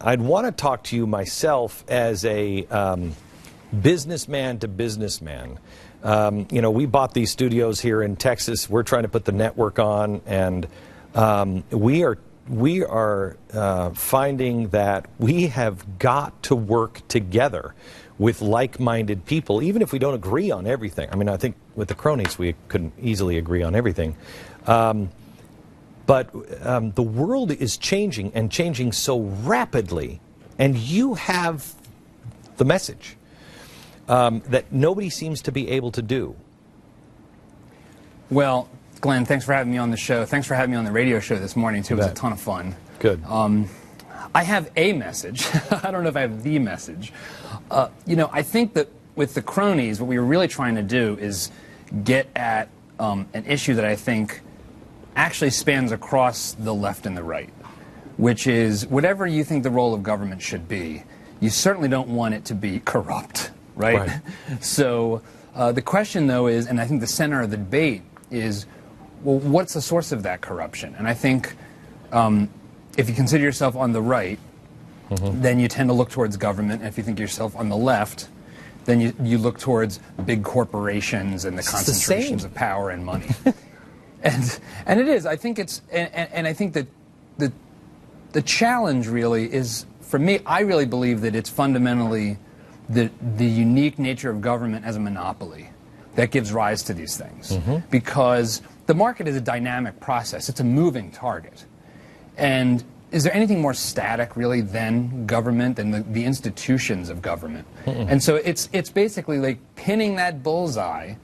I'd want to talk to you myself as a businessman to businessman. You know, we bought these studios here in Texas. We're trying to put the network on, and we are finding that we have got to work together with like-minded people, even if we don't agree on everything. I mean, I think with the Kronies we couldn't easily agree on everything. But the world is changing, and changing so rapidly, and you have the message that nobody seems to be able to do. Well, Glenn, thanks for having me on the show. Thanks for having me on the radio show this morning, too. It was a ton of fun. Good. I have a message. I don't know if I have the message. You know, I think that with the Kronies, what we were really trying to do is get at an issue that I think actually spans across the left and the right, which is whatever you think the role of government should be, you certainly don't want it to be corrupt, right? So the question, though, is, and I think the center of the debate is, well, what's the source of that corruption? And I think if you consider yourself on the right, then you tend to look towards government. And if you think yourself on the left, then you look towards big corporations and the concentrations of power and money. And it is. I think it's, and I think that the challenge really is, for me, I really believe that it's fundamentally the unique nature of government as a monopoly that gives rise to these things. Because the market is a dynamic process. It's a moving target. And is there anything more static, really, than government, than the institutions of government? And so it's basically like pinning that bullseye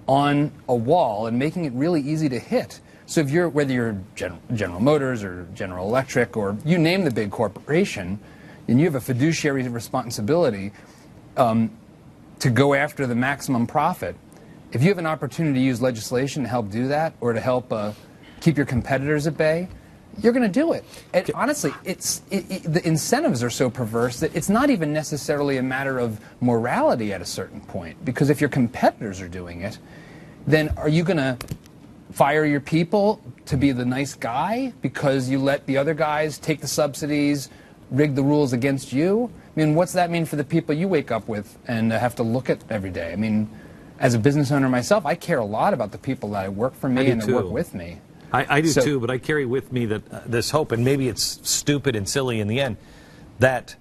on a wall and making it really easy to hit. So if you're, whether you're General Motors or General Electric or you name the big corporation, and you have a fiduciary responsibility to go after the maximum profit, if you have an opportunity to use legislation to help do that or to help keep your competitors at bay, you're going to do it. And honestly, the incentives are so perverse that it's not even necessarily a matter of morality at a certain point. Because if your competitors are doing it, then are you going to fire your people to be the nice guy because you let the other guys take the subsidies, rig the rules against you? I mean, what's that mean for the people you wake up with and have to look at every day? I mean, as a business owner myself, I care a lot about the people that work for me and that work with me. I do too, but I carry with me that this hope, and maybe it's stupid and silly in the end, that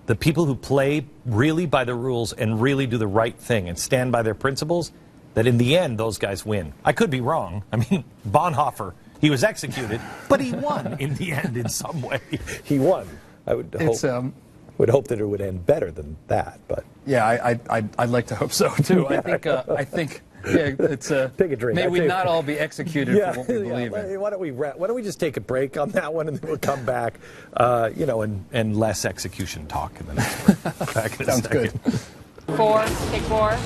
the people who play really by the rules and really do the right thing and stand by their principles, that in the end those guys win. I could be wrong. I mean, Bonhoeffer, he was executed, but he won in the end in some way. He won. I would hope that it would end better than that, but yeah, I'd like to hope so too. I think. Yeah, it's take a drink. May we not all be executed for what we believe in. Why don't we just take a break on that one, and then we'll come back, you know, and less execution talk in the next break. Back in a second. Sounds good. 4, take 4.